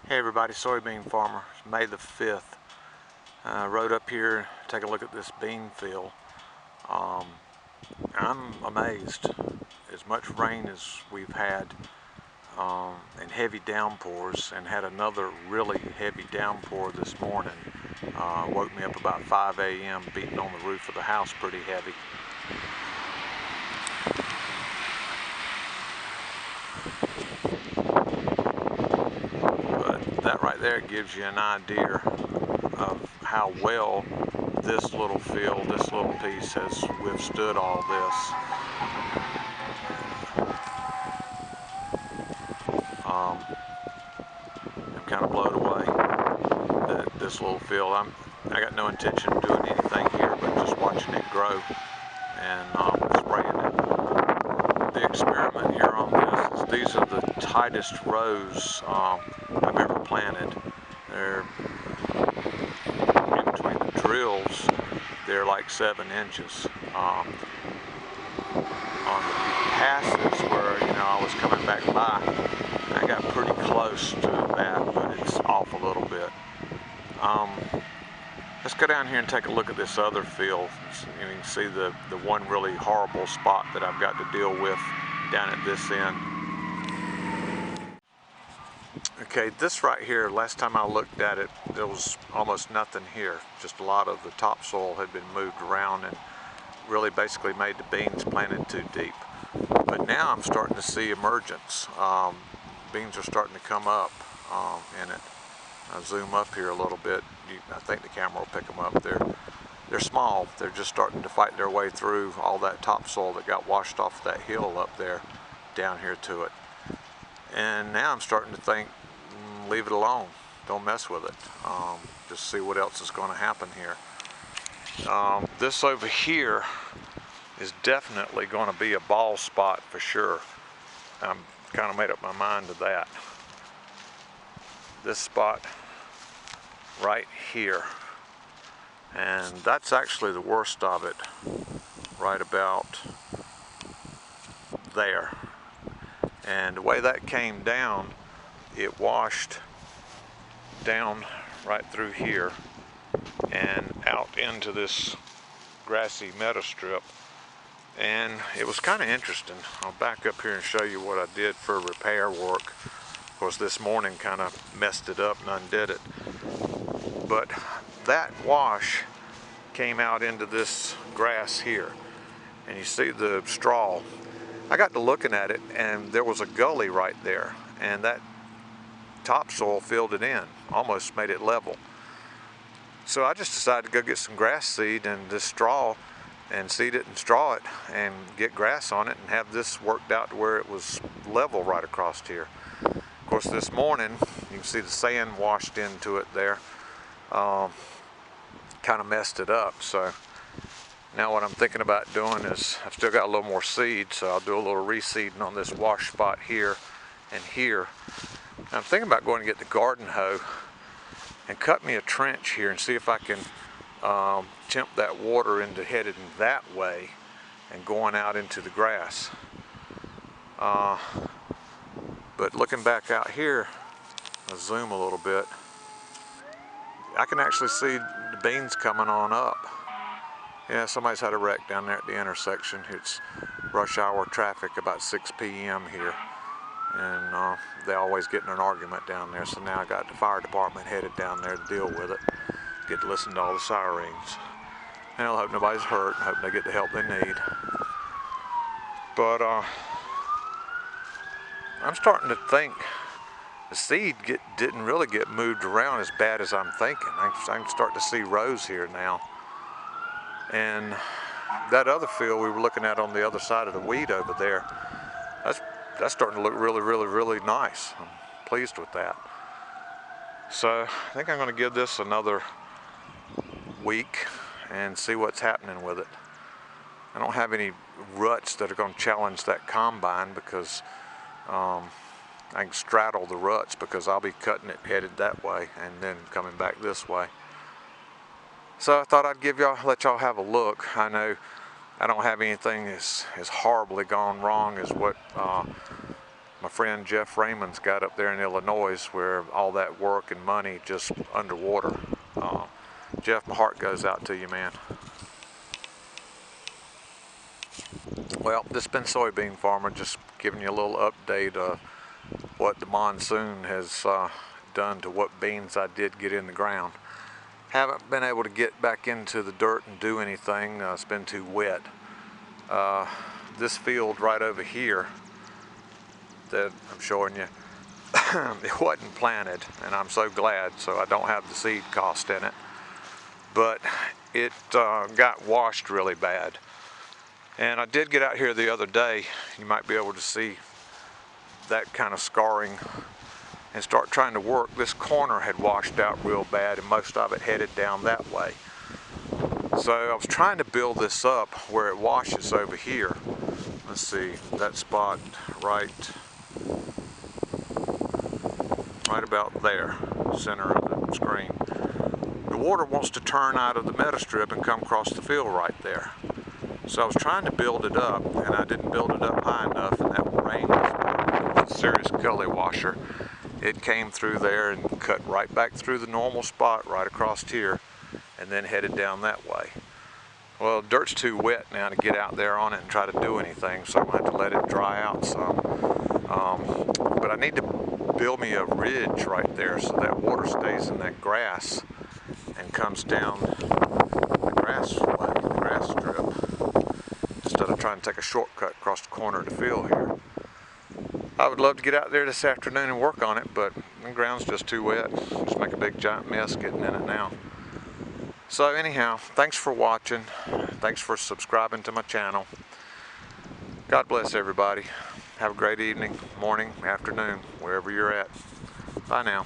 Hey everybody, soybean farmer. It's May the 5th. Rode up here, take a look at this bean field. I'm amazed. As much rain as we've had and heavy downpours, and had another really heavy downpour this morning. Woke me up about 5 a.m. beating on the roof of the house pretty heavy. But that right there gives you an idea of how well this little field, this little piece has withstood all this. I'm kind of blown away that this little field, I got no intention of doing anything here but just watching it grow and spraying it. The experiment here on this is these are the tightest rows I've ever planted. They're in between the drills, they're like 7 inches. On the passes where I was coming back by, I got pretty close to that, but it's off a little bit. Let's go down here and take a look at this other field. You can see the one really horrible spot that I've got to deal with down at this end. Okay, this right here, last time I looked at it, there was almost nothing here. Just a lot of the topsoil had been moved around and really basically made the beans planted too deep. But now I'm starting to see emergence. Beans are starting to come up in it. I'll zoom up here a little bit. I think the camera will pick them up. They're small. They're just starting to fight their way through all that topsoil that got washed off that hill up there down here to it. And now I'm starting to think, leave it alone. Don't mess with it. Just see what else is going to happen here. This over here is definitely going to be a ball spot for sure. I'm kind of made up my mind to that. This spot right here, and that's actually the worst of it, right about there. And the way that came down, it washed down right through here and out into this grassy meadow strip. And it was kind of interesting. I'll back up here and show you what I did for repair work. Of course, this morning kind of messed it up and undid it. But that wash came out into this grass here. And you see the straw. I got to looking at it, and there was a gully right there. And that topsoil filled it in, almost made it level. So I just decided to go get some grass seed and this straw and seed it and straw it and get grass on it and have this worked out to where it was level right across here. Of course, this morning you can see the sand washed into it there, kind of messed it up. So now what I'm thinking about doing is, I've still got a little more seed, so I'll do a little reseeding on this wash spot here and here. And I'm thinking about going to get the garden hoe and cut me a trench here and see if I can tempt that water into headed that way and going out into the grass. But looking back out here, I'll zoom a little bit, I can actually see the beans coming on up. Yeah, somebody's had a wreck down there at the intersection. It's rush hour traffic, about 6 p.m. here. And they always get in an argument down there. So now I got the fire department headed down there to deal with it. Get to listen to all the sirens. And I hope nobody's hurt. I hope they get the help they need. But I'm starting to think the seed didn't really get moved around as bad as I'm thinking. I'm starting to see rows here now. And that other field we were looking at on the other side of the weed over there, that's starting to look really, really, really nice. I'm pleased with that. So I think I'm going to give this another week and see what's happening with it. I don't have any ruts that are going to challenge that combine because I can straddle the ruts because I'll be cutting it headed that way and then coming back this way. So I thought I'd let y'all have a look. I know I don't have anything as horribly gone wrong as what my friend Jeff Raymond's got up there in Illinois, where all that work and money just underwater. Jeff, my heart goes out to you, man. Well, this has been Soybean Farmer, just giving you a little update of what the monsoon has done to what beans I did get in the ground. Haven't been able to get back into the dirt and do anything. It's been too wet. This field right over here that I'm showing you, it wasn't planted, and I'm so glad, so I don't have the seed cost in it. But it got washed really bad. And I did get out here the other day. You might be able to see that kind of scarring and start trying to work. This corner had washed out real bad, and most of it headed down that way. So I was trying to build this up where it washes over here. Let's see, that spot right about there, center of the screen. The water wants to turn out of the meadow strip and come across the field right there. So I was trying to build it up, and I didn't build it up high enough, and that rain was a serious gully washer. It came through there and cut right back through the normal spot right across here, and then headed down that way. Well, the dirt's too wet now to get out there on it and try to do anything, so I'm going to have to let it dry out some. But I need to build me a ridge right there so that water stays in that grass and comes down the grass strip, instead of trying to take a shortcut across the corner of the field here. I would love to get out there this afternoon and work on it, but the ground's just too wet. Just make a big giant mess getting in it now. So anyhow, thanks for watching. Thanks for subscribing to my channel. God bless everybody. Have a great evening, morning, afternoon, wherever you're at. Bye now.